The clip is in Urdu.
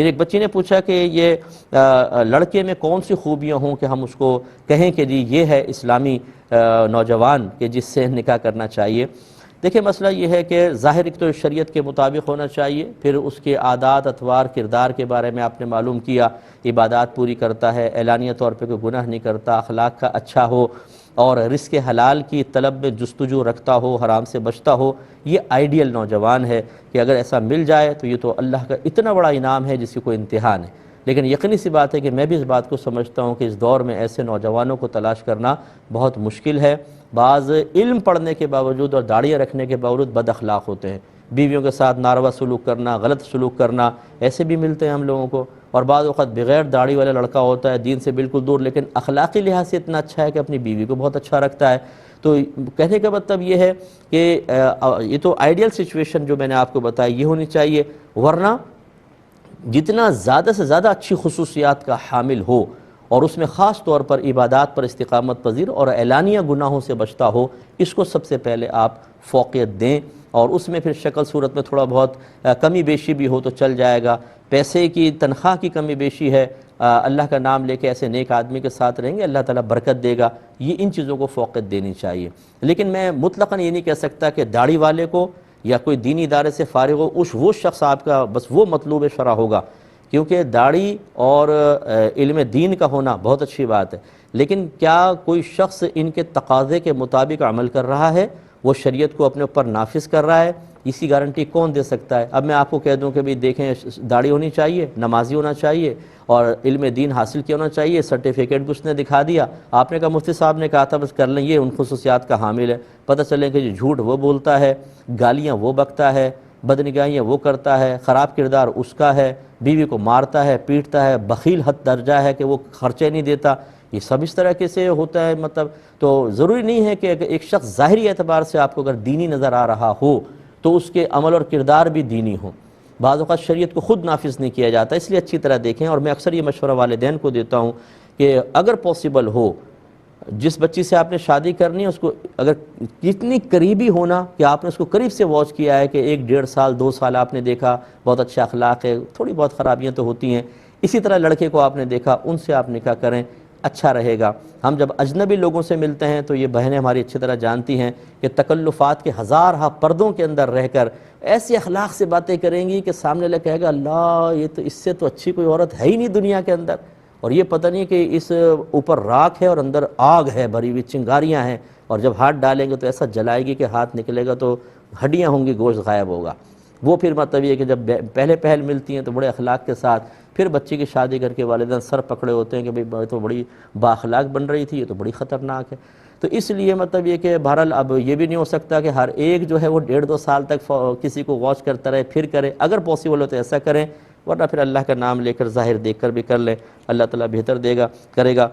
ایک بچی نے پوچھا کہ یہ لڑکے میں کون سی خوبیاں ہوں کہ ہم اس کو کہیں کہ جی یہ ہے اسلامی نوجوان کہ جس سے نکاح کرنا چاہیے۔ دیکھیں مسئلہ یہ ہے کہ ظاہر ایک تو شریعت کے مطابق ہونا چاہیے، پھر اس کے عادات اطوار کردار کے بارے میں آپ نے معلوم کیا، عبادات پوری کرتا ہے، اعلانیہ طور پہ کوئی گناہ نہیں کرتا، اخلاق کا اچھا ہو، اور رزق حلال کی طلب میں جستجو رکھتا ہو، حرام سے بچتا ہو۔ یہ آئیڈیل نوجوان ہے کہ اگر ایسا مل جائے تو یہ تو اللہ کا اتنا بڑا انعام ہے جس کی کوئی انتہا نہیں۔ لیکن یقینی سی بات ہے کہ میں بھی اس بات کو سمجھتا ہوں کہ اس دور میں ایسے نوجوانوں کو تلاش کرنا بہت مشکل ہے۔ بعض علم پڑھنے کے باوجود اور داڑھیاں رکھنے کے باوجود بد اخلاق ہوتے ہیں، بیویوں کے ساتھ ناروا سلوک کرنا، غلط سلوک کرنا، ایسے بھی ملتے ہیں ہم لوگوں کو۔ اور بعض اوقات بغیر داڑھی والا لڑکا ہوتا ہے، دین سے بالکل دور، لیکن اخلاقی لحاظ سے اتنا اچھا ہے کہ اپنی بیوی کو بہت اچھا رکھتا ہے۔ تو کہنے کا مطلب یہ ہے کہ یہ تو آئیڈیل سچویشن جو میں نے آپ کو بتائی یہ ہونی چاہیے، ورنہ جتنا زیادہ سے زیادہ اچھی خصوصیات کا حامل ہو اور اس میں خاص طور پر عبادات پر استقامت پذیر اور اعلانیہ گناہوں سے بچتا ہو، اس کو سب سے پہلے آپ فوقیت دیں، اور اس میں پھر شکل صورت میں تھوڑا بہت کمی بیشی بھی ہو تو چل جائے گا۔ پیسے کی تنخواہ کی کمی بیشی ہے، اللہ کا نام لے کے ایسے نیک آدمی کے ساتھ رہیں گے، اللہ تعالیٰ برکت دے گا۔ یہ ان چیزوں کو فوقیت دینی چاہیے۔ لیکن میں مطلقاً یہ نہیں کہہ سکتا کہ داڑھی والے کو یا کوئی دینی ادارے سے فارغ ہو وہ شخص آپ کا بس وہ مطلوب شرع ہوگا، کیونکہ داڑھی اور علم دین کا ہونا بہت اچھی بات ہے، لیکن کیا کوئی شخص ان کے تقاضے کے مطابق عمل کر رہا ہے، وہ شریعت کو اپنے اوپر نافذ کر رہا ہے؟ اس کی گارنٹی کون دے سکتا ہے؟ اب میں آپ کو کہہ دوں کہ بھی دیکھیں داڑھی ہونی چاہیے، نمازی ہونا چاہیے، اور علم دین حاصل کیا ہونا چاہیے، سرٹیفکیٹ بھی اس نے دکھا دیا، آپ نے کہا مفتی صاحب نے کہا تھا بس کر لیں، یہ ان خصوصیات کا حامل ہے، پتہ چلے کہ جھوٹ وہ بولتا ہے، گالیاں وہ بکتا ہے، بدنگاہیاں وہ کرتا ہے، خراب کردار اس کا ہے، بیوی کو مارتا ہے، پیٹتا ہے، بخیل حد درجہ ہے کہ وہ خرچے نہیں دیتا، یہ سب اس طرح کے سے ہوتا ہے۔ مطلب تو ضروری نہیں ہے کہ ایک شخص ظاہری اعتبار سے آپ کو اگر دینی نظر آ رہا ہو تو اس کے عمل اور کردار بھی دینی ہوں۔ بعض اوقات شریعت کو خود نافذ نہیں کیا جاتا، اس لیے اچھی طرح دیکھیں۔ اور میں اکثر یہ مشورہ والدین کو دیتا ہوں کہ اگر پاسبل ہو، جس بچی سے آپ نے شادی کرنی ہے اس کو اگر کتنی قریبی ہونا کہ آپ نے اس کو قریب سے واچ کیا ہے کہ 1-1.5 سال 2 سال آپ نے دیکھا بہت اچھا اخلاق ہے، تھوڑی بہت خرابیاں تو ہوتی ہیں، اسی طرح لڑکے کو آپ نے دیکھا، ان سے آپ نکاح کریں، اچھا رہے گا۔ ہم جب اجنبی لوگوں سے ملتے ہیں تو یہ بہنیں ہماری اچھی طرح جانتی ہیں کہ تکلفات کے ہزارہ پردوں کے اندر رہ کر ایسے اخلاق سے باتیں کریں گی کہ سامنے لے کہے گا اللہ یہ تو اس سے تو اچھی کوئی عورت ہے ہی نہیں دنیا کے اندر، اور یہ پتہ نہیں کہ اس اوپر راکھ ہے اور اندر آگ ہے، بھری ہوئی چنگاریاں ہیں، اور جب ہاتھ ڈالیں گے تو ایسا جلائے گی کہ ہاتھ نکلے گا تو ہڈیاں ہوں گی، گوشت غائب ہوگا۔ وہ پھر مطلب یہ کہ جب پہل ملتی ہیں تو بڑے اخلاق کے ساتھ، پھر بچے کی شادی کر کے والدین سر پکڑے ہوتے ہیں کہ بھئی تو بڑی با اخلاق بن رہی تھی، یہ تو بڑی خطرناک ہے۔ تو اس لیے مطلب یہ کہ بہرحال اب یہ بھی نہیں ہو سکتا کہ ہر ایک جو ہے وہ 1.5-2 سال تک کسی کو واچ کرتا رہے پھر کرے، اگر پاسبل ہو تو ایسا کریں، ورنہ پھر اللہ کا نام لے کر ظاہر دیکھ کر بھی کر لیں، اللہ تعالیٰ بہتر دے گا کرے گا۔